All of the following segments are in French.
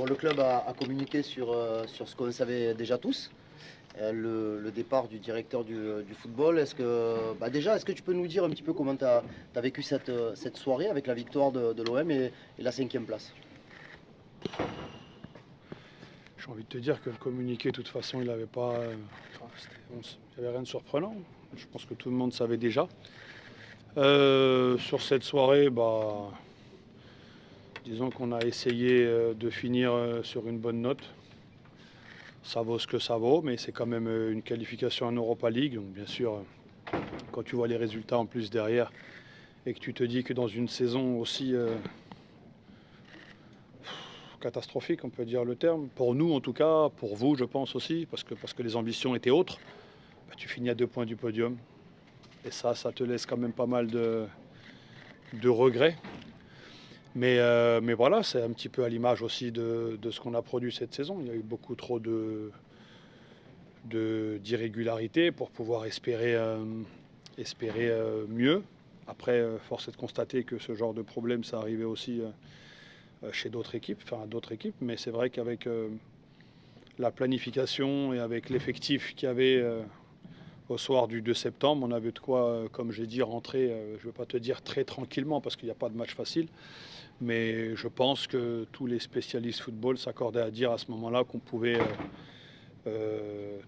le club a communiqué sur ce qu'on savait déjà tous, le départ du directeur du football. Est-ce que tu peux nous dire un petit peu comment tu as vécu cette soirée avec la victoire de l'OM et la 5e place? J'ai envie de te dire que le communiqué, de toute façon, il n'avait pas. Il n'y avait rien de surprenant. Je pense que tout le monde savait déjà. Sur cette soirée, disons qu'on a essayé de finir sur une bonne note. Ça vaut ce que ça vaut, mais c'est quand même une qualification en Europa League. Donc bien sûr, quand tu vois les résultats en plus derrière et que tu te dis que dans une saison aussi catastrophique, on peut dire le terme, pour nous en tout cas, pour vous je pense aussi, parce que les ambitions étaient autres, tu finis à 2 points du podium. Et ça te laisse quand même pas mal de regrets. Mais voilà, c'est un petit peu à l'image aussi de ce qu'on a produit cette saison. Il y a eu beaucoup trop d'irrégularités pour pouvoir espérer mieux. Après, force est de constater que ce genre de problème, ça arrivait aussi chez d'autres équipes, mais c'est vrai qu'avec la planification et avec l'effectif qu'il y avait au soir du 2 septembre, on avait de quoi, comme j'ai dit, rentrer, je ne veux pas te dire très tranquillement parce qu'il n'y a pas de match facile, mais je pense que tous les spécialistes football s'accordaient à dire à ce moment-là qu'on pouvait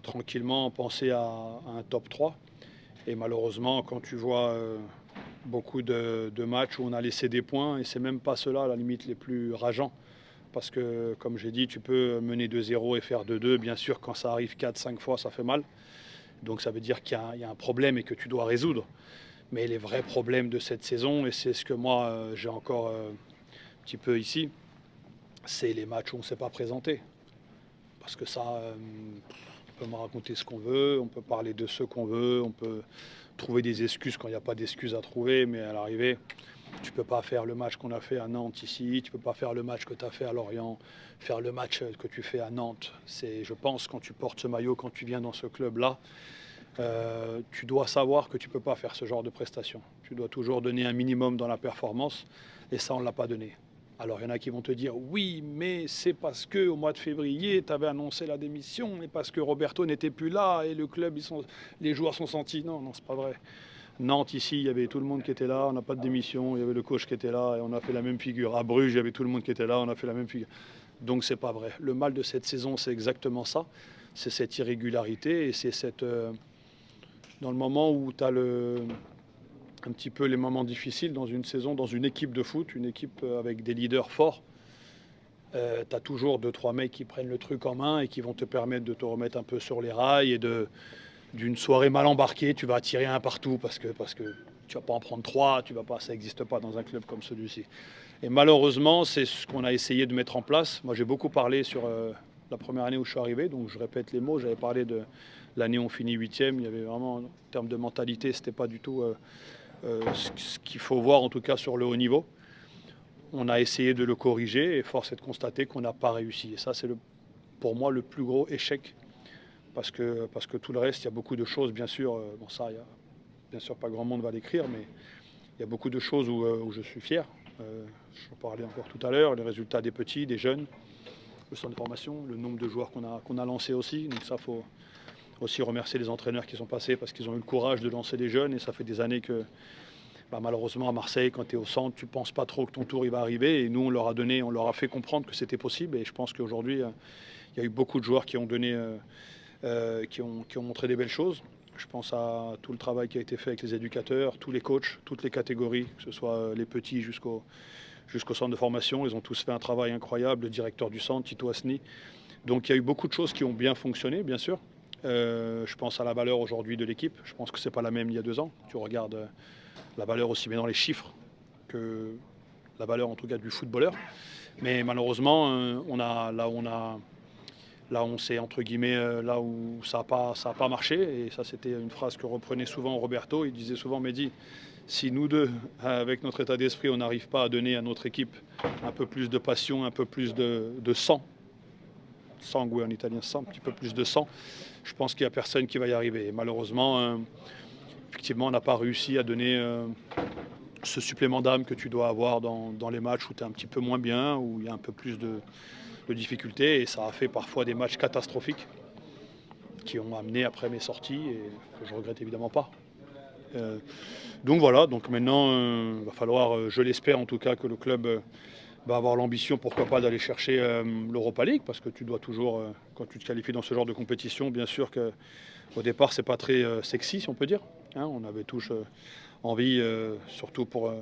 tranquillement penser à un top 3. Et malheureusement, quand tu vois beaucoup de matchs où on a laissé des points, et c'est même pas ceux-là, à la limite, les plus rageants, parce que, comme j'ai dit, tu peux mener 2-0 et faire 2-2. Bien sûr, quand ça arrive 4-5 fois, ça fait mal. Donc ça veut dire qu'il y a un problème et que tu dois résoudre. Mais les vrais problèmes de cette saison, et c'est ce que moi j'ai encore un petit peu ici, c'est les matchs où on ne s'est pas présenté. Parce que ça, on peut me raconter ce qu'on veut, on peut parler de ce qu'on veut, on peut trouver des excuses quand il n'y a pas d'excuses à trouver, mais à l'arrivée, tu ne peux pas faire le match qu'on a fait à Nantes ici, tu ne peux pas faire le match que tu as fait à Lorient, faire le match que tu fais à Nantes. C'est, je pense, quand tu portes ce maillot, quand tu viens dans ce club-là, tu dois savoir que tu ne peux pas faire ce genre de prestation. Tu dois toujours donner un minimum dans la performance, et ça, on ne l'a pas donné. Alors, il y en a qui vont te dire, oui, mais c'est parce qu'au mois de février, tu avais annoncé la démission, et parce que Roberto n'était plus là, et le club, les joueurs sont sentis. Non, non, c'est pas vrai. Nantes, ici, il y avait tout le monde qui était là, on n'a pas de démission, il y avait le coach qui était là, et on a fait la même figure. À Bruges, il y avait tout le monde qui était là, on a fait la même figure. Donc, c'est pas vrai. Le mal de cette saison, c'est exactement ça. C'est cette irrégularité, et c'est cette... dans le moment où tu as un petit peu les moments difficiles dans une saison, dans une équipe de foot, une équipe avec des leaders forts, tu as toujours 2-3 mecs qui prennent le truc en main et qui vont te permettre de te remettre un peu sur les rails et d'une soirée mal embarquée, tu vas tirer un partout parce que tu vas pas en prendre 3, ça n'existe pas dans un club comme celui-ci. Et malheureusement, c'est ce qu'on a essayé de mettre en place. Moi, j'ai beaucoup parlé sur la première année où je suis arrivé, donc je répète les mots, j'avais parlé de l'année où on finit 8e, il y avait vraiment, en termes de mentalité, c'était pas du tout ce qu'il faut voir, en tout cas sur le haut niveau. On a essayé de le corriger et force est de constater qu'on n'a pas réussi. Et ça, c'est pour moi le plus gros échec. Parce que tout le reste, il y a beaucoup de choses, bien sûr. Bon, ça, bien sûr, pas grand monde va l'écrire, mais il y a beaucoup de choses où je suis fier. Je en parlais encore tout à l'heure, les résultats des petits, des jeunes, le centre de formation, le nombre de joueurs qu'on a lancé aussi. Donc ça, il faut aussi remercier les entraîneurs qui sont passés parce qu'ils ont eu le courage de lancer des jeunes. Et ça fait des années que, malheureusement, à Marseille, quand tu es au centre, tu ne penses pas trop que ton tour il va arriver. Et nous, on leur a fait comprendre que c'était possible. Et je pense qu'aujourd'hui, il y a eu beaucoup de joueurs qui ont donné... qui ont montré des belles choses. Je pense à tout le travail qui a été fait avec les éducateurs, tous les coachs, toutes les catégories, que ce soit les petits jusqu'au centre de formation. Ils ont tous fait un travail incroyable, le directeur du centre, Tito Asni. Donc il y a eu beaucoup de choses qui ont bien fonctionné, bien sûr. Je pense à la valeur aujourd'hui de l'équipe. Je pense que ce n'est pas la même il y a 2 ans. Tu regardes la valeur aussi bien dans les chiffres que la valeur en tout cas du footballeur. Mais malheureusement, Là, on s'est, entre guillemets, là où ça n'a pas marché. Et ça, c'était une phrase que reprenait souvent Roberto. Il disait souvent, Mehdi, si nous deux, avec notre état d'esprit, on n'arrive pas à donner à notre équipe un peu plus de passion, un peu plus de sang, sangue, en italien, sang, un petit peu plus de sang, je pense qu'il n'y a personne qui va y arriver. Et malheureusement, effectivement, on n'a pas réussi à donner ce supplément d'âme que tu dois avoir dans les matchs où tu es un petit peu moins bien, où il y a un peu plus difficultés et ça a fait parfois des matchs catastrophiques qui ont amené après mes sorties et que je regrette évidemment pas. Donc voilà, donc maintenant il va falloir, je l'espère en tout cas, que le club va avoir l'ambition, pourquoi pas, d'aller chercher l'Europa League, parce que tu dois toujours, quand tu te qualifies dans ce genre de compétition, bien sûr qu'au départ c'est pas très sexy, si on peut dire. Hein, on avait tous envie, surtout pour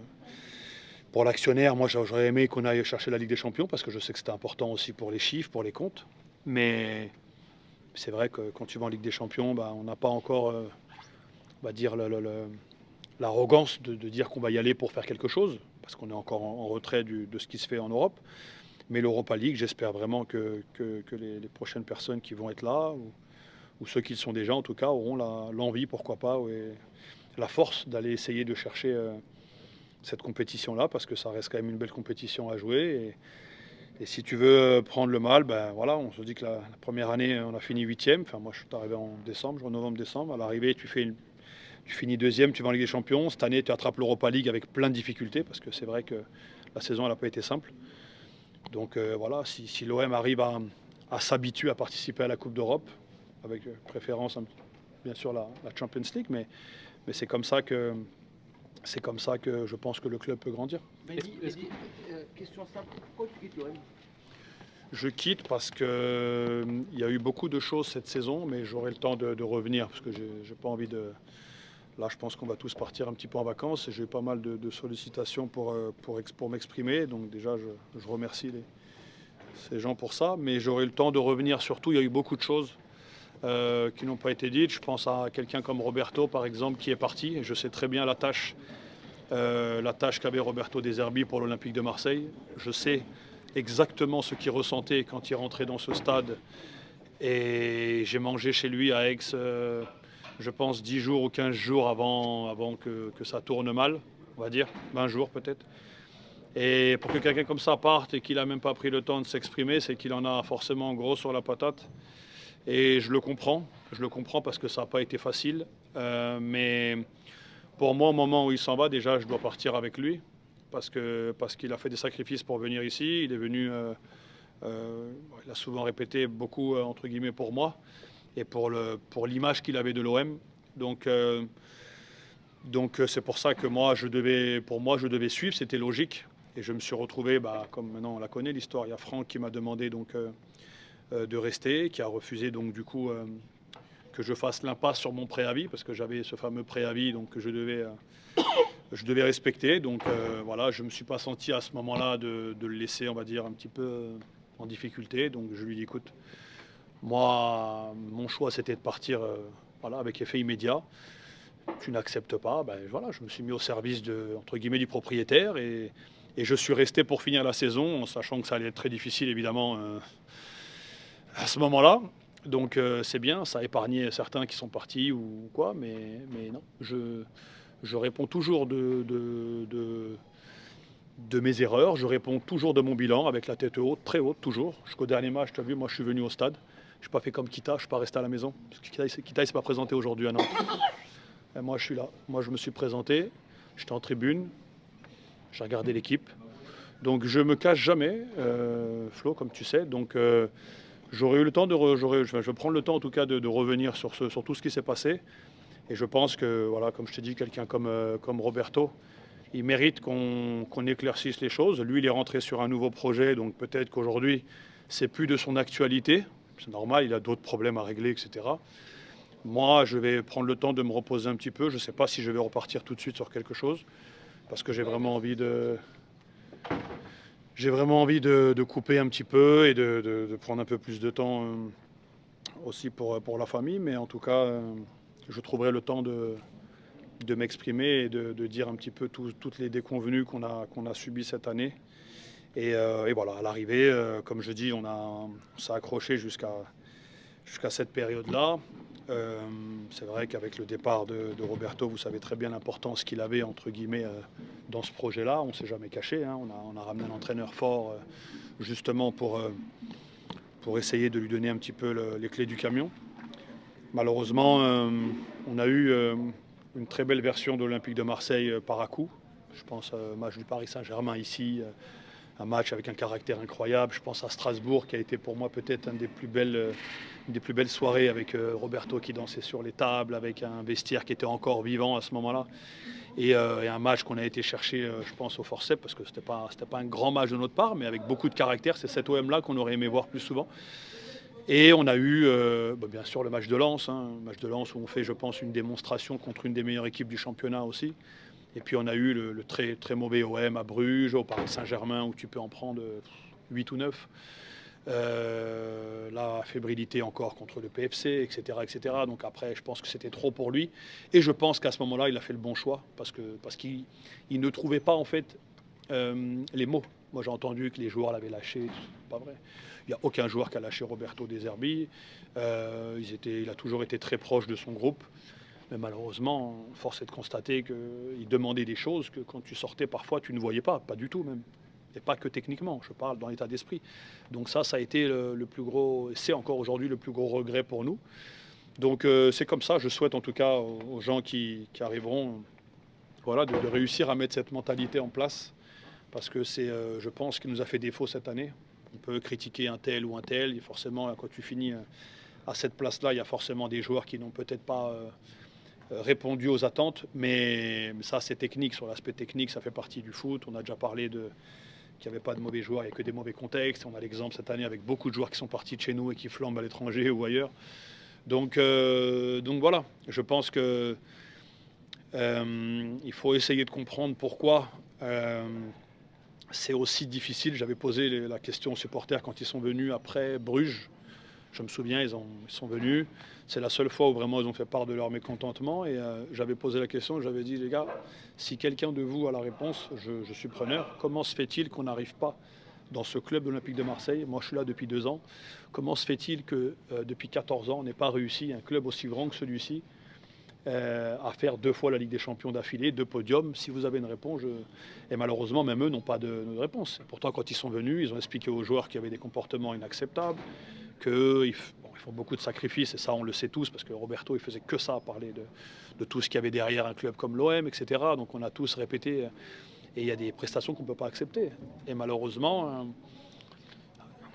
l'actionnaire, moi j'aurais aimé qu'on aille chercher la Ligue des Champions, parce que je sais que c'était important aussi pour les chiffres, pour les comptes. Mais c'est vrai que quand tu vas en Ligue des Champions, on n'a pas encore, on va dire, l'arrogance de dire qu'on va y aller pour faire quelque chose, parce qu'on est encore en retrait de ce qui se fait en Europe. Mais l'Europa League, j'espère vraiment que les prochaines personnes qui vont être là, ou ceux qui le sont déjà en tout cas, auront l'envie, pourquoi pas, et la force d'aller essayer de chercher cette compétition-là, parce que ça reste quand même une belle compétition à jouer. Et si tu veux prendre le mal, voilà, on se dit que la première année, on a fini 8e. Enfin, moi, je suis arrivé en décembre, en novembre-décembre. À l'arrivée, tu finis 2e, tu vas en Ligue des Champions. Cette année, tu attrapes l'Europa League avec plein de difficultés, parce que c'est vrai que la saison, elle n'a pas été simple. Donc voilà, si l'OM arrive à s'habituer à participer à la Coupe d'Europe, avec préférence, bien sûr, la Champions League, mais c'est comme ça que je pense que le club peut grandir. Question simple, pourquoi tu quittes l'OM? Je quitte parce qu'il y a eu beaucoup de choses cette saison, mais j'aurai le temps de revenir, parce que j'ai pas envie de... Là, je pense qu'on va tous partir un petit peu en vacances, et j'ai eu pas mal de sollicitations pour m'exprimer, donc déjà, je remercie ces gens pour ça, mais j'aurai le temps de revenir. Surtout, il y a eu beaucoup de choses qui n'ont pas été dites. Je pense à quelqu'un comme Roberto, par exemple, qui est parti, et je sais très bien la tâche qu'avait Roberto De Zerbi pour l'Olympique de Marseille. Je sais exactement ce qu'il ressentait quand il rentrait dans ce stade. Et j'ai mangé chez lui à Aix, je pense, 10 jours ou 15 jours avant que ça tourne mal, on va dire, 20 jours peut-être. Et pour que quelqu'un comme ça parte et qu'il n'a même pas pris le temps de s'exprimer, c'est qu'il en a forcément gros sur la patate. Et je le comprends parce que ça n'a pas été facile. Mais pour moi, au moment où il s'en va, déjà, je dois partir avec lui, parce qu'il a fait des sacrifices pour venir ici. Il est venu, il a souvent répété beaucoup, entre guillemets, pour moi, et pour l'image qu'il avait de l'OM. Donc c'est pour ça que pour moi, je devais suivre, c'était logique. Et je me suis retrouvé, comme maintenant on la connaît l'histoire, il y a Franck qui m'a demandé de rester, qui a refusé donc du coup que je fasse l'impasse sur mon préavis, parce que j'avais ce fameux préavis donc, que je devais respecter. Donc voilà, je ne me suis pas senti à ce moment-là de le laisser, on va dire, un petit peu en difficulté. Donc je lui dis, écoute, moi, mon choix c'était de partir avec effet immédiat. Tu n'acceptes pas, voilà, je me suis mis au service entre guillemets, du propriétaire, et je suis resté pour finir la saison, en sachant que ça allait être très difficile évidemment à ce moment-là. Donc c'est bien, ça a épargné certains qui sont partis ou quoi, mais non, je réponds toujours de mes erreurs, je réponds toujours de mon bilan avec la tête haute, très haute toujours. Jusqu'au dernier match, tu as vu, moi je suis venu au stade, je n'ai pas fait comme Kita, je ne suis pas resté à la maison, parce que Kita ne s'est pas présenté aujourd'hui à Nantes. Et moi je suis là, moi je me suis présenté, j'étais en tribune, j'ai regardé l'équipe, donc je me cache jamais, Flo, comme tu sais, donc j'aurais eu le temps je vais prendre le temps en tout cas de revenir sur tout ce qui s'est passé. Et je pense que, voilà, comme je t'ai dit, quelqu'un comme Roberto, il mérite qu'on éclaircisse les choses. Lui, il est rentré sur un nouveau projet, donc peut-être qu'aujourd'hui, c'est plus de son actualité. C'est normal, il a d'autres problèmes à régler, etc. Moi, je vais prendre le temps de me reposer un petit peu. Je ne sais pas si je vais repartir tout de suite sur quelque chose, parce que j'ai vraiment envie de couper un petit peu et de prendre un peu plus de temps aussi pour la famille. Mais en tout cas, je trouverai le temps de m'exprimer et de dire un petit peu toutes les déconvenues qu'on a subies cette année. Et voilà, à l'arrivée, comme je dis, on s'est accroché jusqu'à cette période-là. C'est vrai qu'avec le départ de Roberto, vous savez très bien l'importance qu'il avait, entre guillemets, dans ce projet-là. On ne s'est jamais caché, hein. On a ramené un entraîneur fort, justement pour essayer de lui donner un petit peu les clés du camion. Malheureusement, on a eu une très belle version de l'Olympique de Marseille par à-coup. Je pense au match du Paris Saint-Germain ici, un match avec un caractère incroyable. Je pense à Strasbourg qui a été pour moi peut-être une des plus belles soirées avec Roberto qui dansait sur les tables, avec un vestiaire qui était encore vivant à ce moment-là. Et un match qu'on a été chercher, je pense, au forceps, parce que c'était pas un grand match de notre part, mais avec beaucoup de caractère. C'est cet OM-là qu'on aurait aimé voir plus souvent. Et on a eu, bien sûr, le match de Lens, un match de Lens où on fait, je pense, une démonstration contre une des meilleures équipes du championnat aussi. Et puis on a eu le très, très mauvais OM à Bruges, au Paris Saint-Germain, où tu peux en prendre 8 ou 9. La fébrilité encore contre le PFC, etc., etc. Donc après, je pense que c'était trop pour lui. Et je pense qu'à ce moment-là, il a fait le bon choix, parce qu'il ne trouvait pas, en fait, les mots. Moi, j'ai entendu que les joueurs l'avaient lâché. C'est pas vrai. Il n'y a aucun joueur qui a lâché Roberto De Zerbi. Il a toujours été très proche de son groupe. Mais malheureusement, force est de constater qu'il demandait des choses que quand tu sortais parfois, tu ne voyais pas du tout même. Et pas que techniquement, je parle dans l'état d'esprit. Donc ça a été le plus gros, c'est encore aujourd'hui le plus gros regret pour nous. Donc c'est comme ça, je souhaite en tout cas aux gens qui arriveront de réussir à mettre cette mentalité en place. Parce que c'est, je pense, ce qui nous a fait défaut cette année. On peut critiquer un tel ou un tel, et forcément, quand tu finis à cette place-là, il y a forcément des joueurs qui n'ont peut-être pas répondu aux attentes, mais ça c'est technique, sur l'aspect technique ça fait partie du foot. On a déjà parlé qu'il n'y avait pas de mauvais joueurs, il n'y a que des mauvais contextes. On a l'exemple cette année avec beaucoup de joueurs qui sont partis de chez nous et qui flambent à l'étranger ou ailleurs. Donc voilà, je pense que il faut essayer de comprendre pourquoi c'est aussi difficile. J'avais posé la question aux supporters quand ils sont venus après Bruges. Je me souviens, ils sont venus. C'est la seule fois où vraiment ils ont fait part de leur mécontentement. Et j'avais posé la question, j'avais dit, les gars, si quelqu'un de vous a la réponse, je suis preneur. Comment se fait-il qu'on n'arrive pas dans ce club olympique de Marseille? Moi, je suis là depuis 2 ans. Comment se fait-il que depuis 14 ans, on n'ait pas réussi, un club aussi grand que celui-ci, à faire 2 fois la Ligue des Champions d'affilée, 2 podiums? Si vous avez une réponse, et malheureusement, même eux n'ont pas de réponse. Et pourtant, quand ils sont venus, ils ont expliqué aux joueurs qu'il y avait des comportements inacceptables, qu'ils font beaucoup de sacrifices, et ça on le sait tous, parce que Roberto il faisait que ça, parler de tout ce qu'il y avait derrière un club comme l'OM, etc. Donc on a tous répété, et il y a des prestations qu'on ne peut pas accepter. Et malheureusement,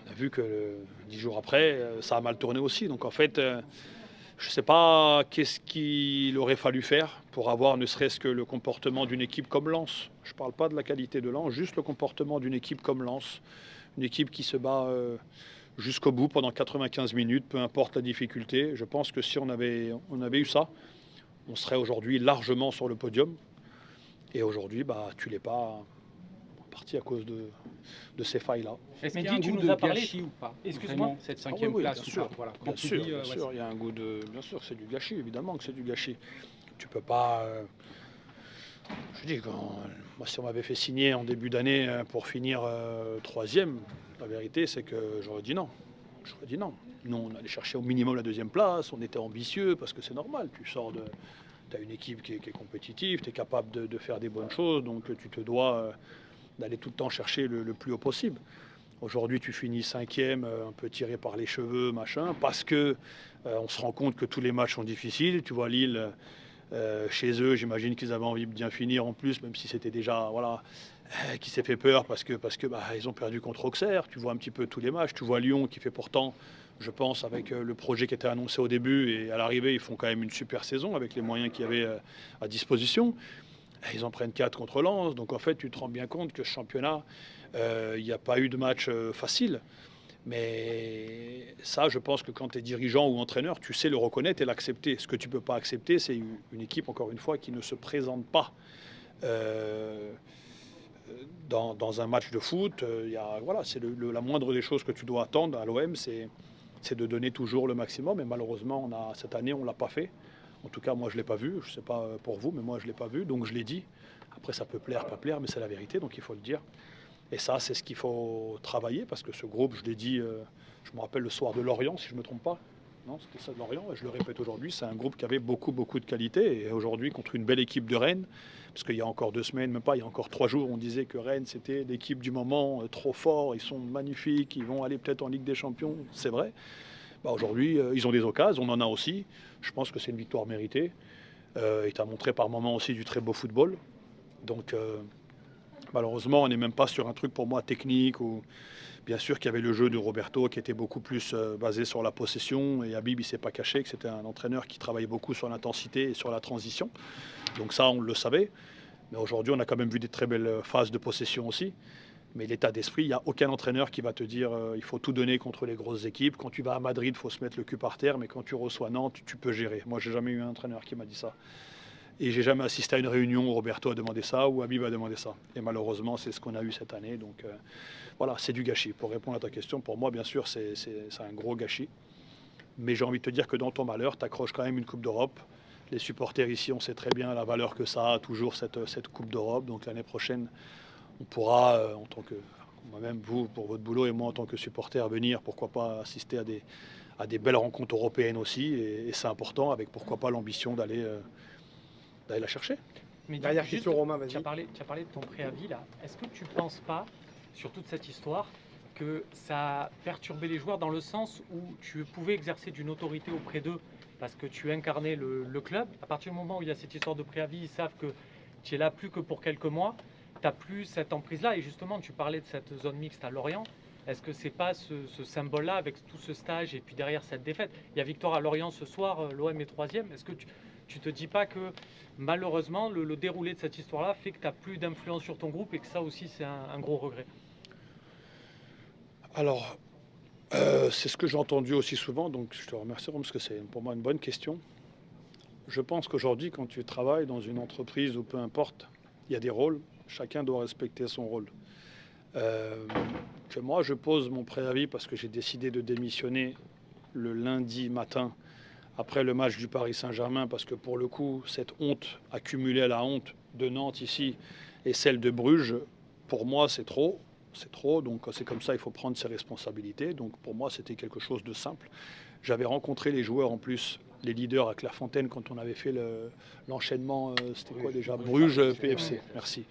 on a vu que 10 jours après, ça a mal tourné aussi. Donc en fait, je ne sais pas qu'est-ce qu'il aurait fallu faire pour avoir ne serait-ce que le comportement d'une équipe comme Lens. Je ne parle pas de la qualité de Lens, juste le comportement d'une équipe comme Lens. Une équipe qui se bat jusqu'au bout pendant 95 minutes, peu importe la difficulté. Je pense que si on avait eu ça, on serait aujourd'hui largement sur le podium. Et aujourd'hui, tu l'es pas parti à cause de ces failles-là. Est-ce qu'il y a Mehdi, un tu goût nous de as parlé. gâchis ou pas? Excuse-moi. Vraiment, cette 5e place bien ou sûr. pas? Voilà. Bien Quand tu sûr, dis, bien sûr, il y a un goût de... Bien sûr, c'est du gâchis, évidemment que c'est du gâchis. Tu peux pas... Je dis, moi, si on m'avait fait signer en début d'année pour finir 3e, la vérité, c'est que j'aurais dit non. J'aurais dit non. Nous, on allait chercher au minimum la 2e place, on était ambitieux, parce que c'est normal. Tu as une équipe qui est compétitive, tu es capable de faire des bonnes choses, donc tu te dois d'aller tout le temps chercher le plus haut possible. Aujourd'hui, tu finis 5e, un peu tiré par les cheveux, machin, parce que on se rend compte que tous les matchs sont difficiles. Tu vois Lille, chez eux, j'imagine qu'ils avaient envie de bien finir en plus, même si c'était déjà qui s'est fait peur parce que ils ont perdu contre Auxerre. Tu vois un petit peu tous les matchs. Tu vois Lyon qui fait pourtant, je pense, avec le projet qui était annoncé au début et à l'arrivée, ils font quand même une super saison avec les moyens qu'il y avait à disposition. Ils en prennent 4 contre Lens. Donc en fait, tu te rends bien compte que ce championnat, il n'y a pas eu de match facile. Mais ça, je pense que quand tu es dirigeant ou entraîneur, tu sais le reconnaître et l'accepter. Ce que tu ne peux pas accepter, c'est une équipe, encore une fois, qui ne se présente pas dans un match de foot. C'est la moindre des choses que tu dois attendre à l'OM, c'est de donner toujours le maximum. Et malheureusement, cette année, on ne l'a pas fait. En tout cas, moi, je ne l'ai pas vu. Je ne sais pas pour vous, mais moi, je ne l'ai pas vu. Donc, je l'ai dit. Après, ça peut plaire, pas plaire, mais c'est la vérité, donc il faut le dire. Et ça, c'est ce qu'il faut travailler, parce que ce groupe, je l'ai dit, je me rappelle le soir de Lorient, si je ne me trompe pas. Non, c'était ça de Lorient, et je le répète aujourd'hui, c'est un groupe qui avait beaucoup, beaucoup de qualité. Et aujourd'hui, contre une belle équipe de Rennes, parce qu'il y a encore 2 semaines, même pas, il y a encore 3 jours, on disait que Rennes, c'était l'équipe du moment, trop fort, ils sont magnifiques, ils vont aller peut-être en Ligue des Champions, c'est vrai. Aujourd'hui, ils ont des occasions, on en a aussi. Je pense que c'est une victoire méritée. Il t'a montré par moments aussi du très beau football. Donc Malheureusement, on n'est même pas sur un truc pour moi technique. Ou bien sûr qu'il y avait le jeu de Roberto qui était beaucoup plus basé sur la possession. Et Habib, il ne s'est pas caché que c'était un entraîneur qui travaillait beaucoup sur l'intensité et sur la transition. Donc ça, on le savait. Mais aujourd'hui, on a quand même vu des très belles phases de possession aussi. Mais l'état d'esprit, il n'y a aucun entraîneur qui va te dire il faut tout donner contre les grosses équipes. Quand tu vas à Madrid, il faut se mettre le cul par terre. Mais quand tu reçois Nantes, tu peux gérer. Moi, j'ai jamais eu un entraîneur qui m'a dit ça. Et j'ai jamais assisté à une réunion où Roberto a demandé ça ou Habib a demandé ça. Et malheureusement, c'est ce qu'on a eu cette année. Donc voilà, c'est du gâchis. Pour répondre à ta question, pour moi, bien sûr, c'est un gros gâchis. Mais j'ai envie de te dire que dans ton malheur, tu accroches quand même une Coupe d'Europe. Les supporters ici, on sait très bien la valeur que ça a, toujours cette Coupe d'Europe. Donc l'année prochaine, on pourra, en tant que moi-même, vous, pour votre boulot, et moi, en tant que supporter, venir, pourquoi pas assister à des belles rencontres européennes aussi. Et c'est important, avec pourquoi pas l'ambition d'aller la chercher. Mais Dernière juste, question, Romain, vas-y. tu as parlé de ton préavis là. Est-ce que tu ne penses pas, sur toute cette histoire, que ça a perturbé les joueurs dans le sens où tu pouvais exercer d'une autorité auprès d'eux parce que tu incarnais le club. À partir du moment où il y a cette histoire de préavis, ils savent que tu es là plus que pour quelques mois. Tu n'as plus cette emprise-là. Et justement, tu parlais de cette zone mixte à Lorient. Est-ce que c'est pas ce symbole-là avec tout ce stage et puis derrière cette défaite? Il y a victoire à Lorient ce soir, l'OM est 3e. Est-ce que tu te dis pas que malheureusement le déroulé de cette histoire-là fait que tu n'as plus d'influence sur ton groupe et que ça aussi c'est un gros regret? Alors, c'est ce que j'ai entendu aussi souvent, donc je te remercie Rome, parce que c'est pour moi une bonne question. Je pense qu'aujourd'hui, quand tu travailles dans une entreprise ou peu importe, il y a des rôles, chacun doit respecter son rôle. Que moi, je pose mon préavis parce que j'ai décidé de démissionner le lundi matin après le match du Paris Saint-Germain, parce que pour le coup, cette honte accumulée à la honte de Nantes ici et celle de Bruges, pour moi, c'est trop. C'est trop, donc c'est comme ça, il faut prendre ses responsabilités. Donc pour moi, c'était quelque chose de simple. J'avais rencontré les joueurs en plus, les leaders à Clairefontaine quand on avait fait l'enchaînement, c'était quoi déjà? Bruges, PFC, merci.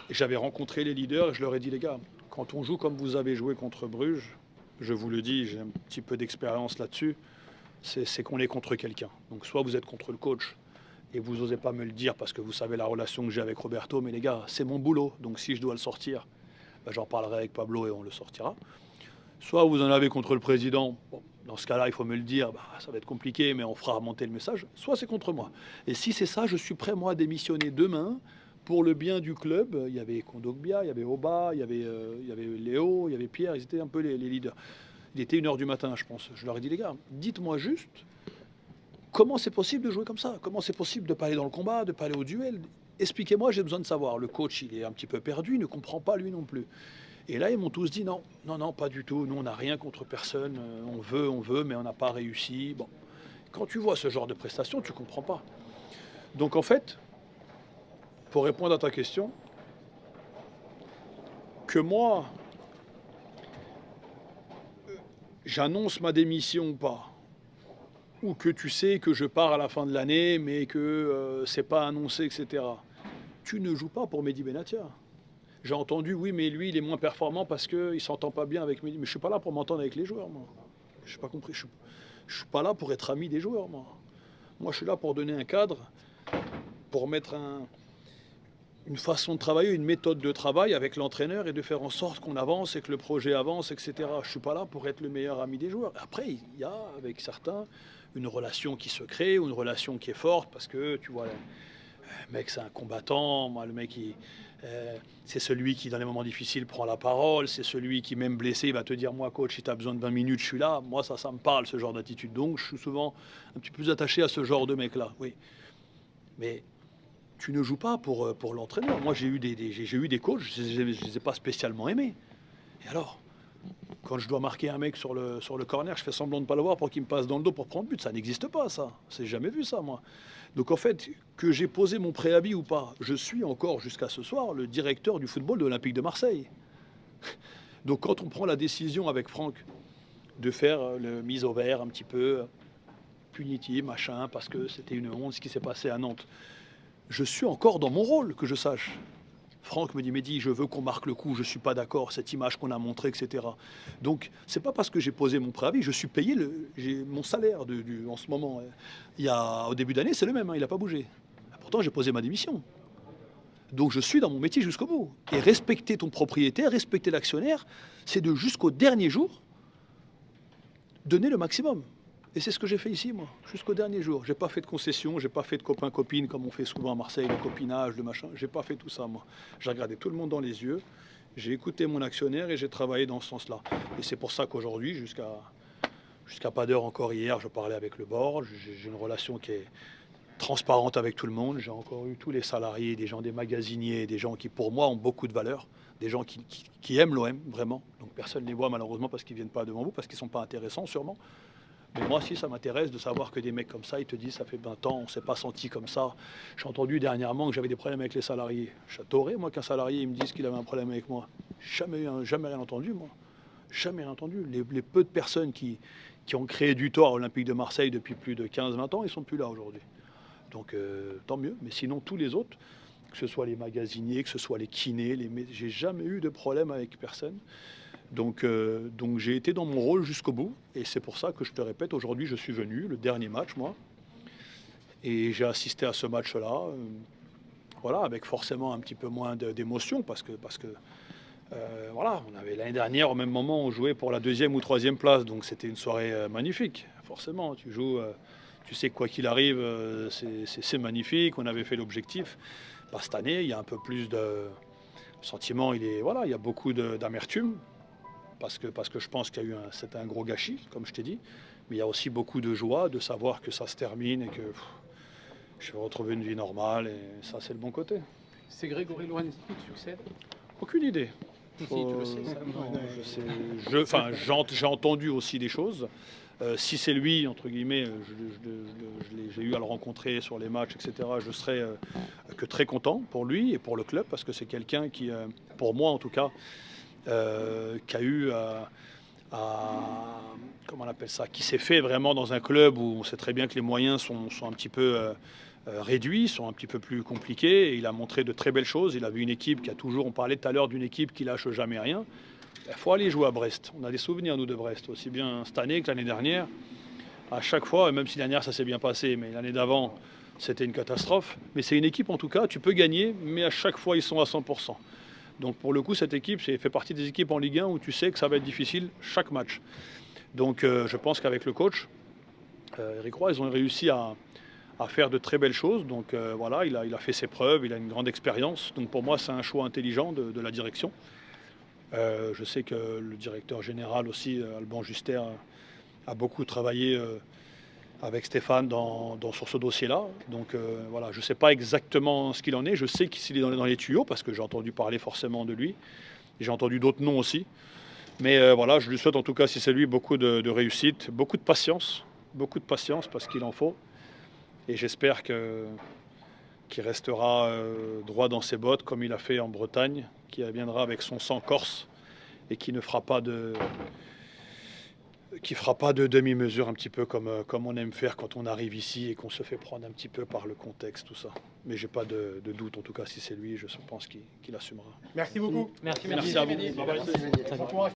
Et j'avais rencontré les leaders et je leur ai dit, les gars, quand on joue comme vous avez joué contre Bruges, je vous le dis, j'ai un petit peu d'expérience là-dessus, c'est qu'on est contre quelqu'un. Donc soit vous êtes contre le coach et vous n'osez pas me le dire parce que vous savez la relation que j'ai avec Roberto, mais les gars, c'est mon boulot, donc si je dois le sortir, ben, j'en parlerai avec Pablo et on le sortira. Soit vous en avez contre le président, bon, dans ce cas-là, il faut me le dire, bah, ça va être compliqué, mais on fera remonter le message. Soit c'est contre moi. Et si c'est ça, je suis prêt, moi, à démissionner demain pour le bien du club. Il y avait Kondogbia, il y avait Oba, il y avait Léo, il y avait Pierre, ils étaient un peu les leaders. Il était 1h du matin, je pense. Je leur ai dit, les gars, dites-moi juste comment c'est possible de jouer comme ça? Comment c'est possible de ne pas aller dans le combat, de ne pas aller au duel? Expliquez-moi, j'ai besoin de savoir. Le coach, il est un petit peu perdu, il ne comprend pas lui non plus. Et là, ils m'ont tous dit non, pas du tout. Nous, on n'a rien contre personne. On veut, mais on n'a pas réussi. Bon, quand tu vois ce genre de prestations, tu ne comprends pas. Donc en fait, pour répondre à ta question, que moi, j'annonce ma démission ou pas, ou que tu sais que je pars à la fin de l'année, mais que c'est pas annoncé, etc. Tu ne joues pas pour Mehdi Benatia. J'ai entendu, oui, mais lui, il est moins performant parce qu'il ne s'entend pas bien avec Mehdi. Mais je ne suis pas là pour m'entendre avec les joueurs, moi. Je n'ai pas compris. Je ne suis pas là pour être ami des joueurs, moi. Moi, je suis là pour donner un cadre, pour mettre une façon de travailler, une méthode de travail avec l'entraîneur et de faire en sorte qu'on avance et que le projet avance, etc. Je ne suis pas là pour être le meilleur ami des joueurs. Après, il y a, avec certains, une relation qui se crée ou une relation qui est forte parce que, tu vois, le mec, c'est un combattant. Moi, le mec, c'est celui qui, dans les moments difficiles, prend la parole. C'est celui qui, même blessé, va te dire, moi, coach, si tu as besoin de 20 minutes, je suis là. Moi, ça me parle, ce genre d'attitude. Donc, je suis souvent un petit peu plus attaché à ce genre de mec-là, oui. Mais tu ne joues pas pour l'entraîneur. Moi, j'ai eu des coachs, je ne les ai pas spécialement aimés. Et alors, quand je dois marquer un mec sur le corner, je fais semblant de ne pas le voir pour qu'il me passe dans le dos pour prendre but. Ça n'existe pas, ça. C'est jamais vu, ça, moi. Donc, en fait, que j'ai posé mon préavis ou pas, je suis encore, jusqu'à ce soir, le directeur du football de l'Olympique de Marseille. Donc, quand on prend la décision avec Franck de faire le mise au vert un petit peu punitive, machin, parce que c'était une honte ce qui s'est passé à Nantes, je suis encore dans mon rôle, que je sache. Franck me dit, Mehdi, je veux qu'on marque le coup, je ne suis pas d'accord, cette image qu'on a montrée, etc. Donc, c'est pas parce que j'ai posé mon préavis, je suis payé, j'ai mon salaire en ce moment. Au début d'année, c'est le même, hein, il n'a pas bougé. Pourtant, j'ai posé ma démission. Donc je suis dans mon métier jusqu'au bout. Et respecter ton propriétaire, respecter l'actionnaire, c'est de jusqu'au dernier jour donner le maximum. Et c'est ce que j'ai fait ici, moi, jusqu'au dernier jour. J'ai pas fait de concessions, j'ai pas fait de copains-copines comme on fait souvent à Marseille, le copinage, le machin. J'ai pas fait tout ça, moi. J'ai regardé tout le monde dans les yeux, j'ai écouté mon actionnaire et j'ai travaillé dans ce sens-là. Et c'est pour ça qu'aujourd'hui, jusqu'à pas d'heure encore hier, je parlais avec le board. J'ai une relation qui est transparente avec tout le monde. J'ai encore eu tous les salariés, des gens, des magasiniers, des gens qui, pour moi, ont beaucoup de valeur. Des gens qui aiment l'OM, vraiment. Donc personne ne les voit malheureusement parce qu'ils ne viennent pas devant vous, parce qu'ils ne sont pas intéressants sûrement. Mais moi, si ça m'intéresse de savoir que des mecs comme ça, ils te disent ça fait 20 ans, on ne s'est pas senti comme ça. J'ai entendu dernièrement que j'avais des problèmes avec les salariés. J'adorais, moi, qu'un salarié il me dise qu'il avait un problème avec moi. Jamais rien entendu, moi. Jamais rien entendu. Les peu de personnes qui ont créé du tort à l'Olympique de Marseille depuis plus de 15-20 ans, ils ne sont plus là aujourd'hui. Donc tant mieux. Mais sinon, tous les autres, que ce soit les magasiniers, que ce soit les kinés, j'ai jamais eu de problème avec personne. Donc j'ai été dans mon rôle jusqu'au bout. Et c'est pour ça que je te répète, aujourd'hui, je suis venu, le dernier match, moi. Et j'ai assisté à ce match-là. Voilà, avec forcément un petit peu moins d'émotion, parce que voilà, on avait l'année dernière, au même moment, on jouait pour la 2e ou 3e place. Donc c'était une soirée magnifique. Forcément, tu joues, tu sais que quoi qu'il arrive, c'est magnifique. On avait fait l'objectif. Bah, cette année, il y a un peu plus de sentiment. Il y a beaucoup d'amertume. Parce que je pense qu'il y a eu c'était un gros gâchis, comme je t'ai dit. Mais il y a aussi beaucoup de joie de savoir que ça se termine et que je vais retrouver une vie normale. Et ça, c'est le bon côté. C'est Grégory Lorenzi qui te succède? Aucune idée. Si, tu le sais, ça. Je sais. J'ai entendu aussi des choses. Si c'est lui, entre guillemets, j'ai eu à le rencontrer sur les matchs, etc., je serais que très content pour lui et pour le club, parce que c'est quelqu'un qui, pour moi en tout cas, qui a eu comment on appelle ça, qui s'est fait vraiment dans un club où on sait très bien que les moyens sont un petit peu réduits, sont un petit peu plus compliqués, et il a montré de très belles choses. Il avait une équipe qui a toujours, on parlait tout à l'heure d'une équipe qui lâche jamais rien. Il faut aller jouer à Brest. On a des souvenirs, nous, de Brest, aussi bien cette année que l'année dernière. À chaque fois, même si l'année dernière ça s'est bien passé, mais l'année d'avant c'était une catastrophe. Mais c'est une équipe en tout cas, tu peux gagner, mais à chaque fois ils sont à 100%. Donc pour le coup, cette équipe fait partie des équipes en Ligue 1 où tu sais que ça va être difficile chaque match. Donc je pense qu'avec le coach, Eric Roy, ils ont réussi à faire de très belles choses. Donc voilà, il a fait ses preuves, il a une grande expérience. Donc pour moi, c'est un choix intelligent de la direction. Je sais que le directeur général aussi, Alban Juster, a beaucoup travaillé avec Stéphane sur ce dossier-là. Donc voilà, je ne sais pas exactement ce qu'il en est. Je sais qu'il est dans les tuyaux parce que j'ai entendu parler forcément de lui. J'ai entendu d'autres noms aussi. Mais voilà, je lui souhaite en tout cas, si c'est lui, beaucoup de réussite, beaucoup de patience parce qu'il en faut. Et j'espère qu'il restera droit dans ses bottes comme il a fait en Bretagne, qui viendra avec son sang corse et qui ne fera pas de demi-mesure, un petit peu comme on aime faire quand on arrive ici et qu'on se fait prendre un petit peu par le contexte, tout ça. Mais j'ai pas de doute, en tout cas, si c'est lui, je pense qu'il assumera. Merci beaucoup. Merci à vous. Merci. Bon courage.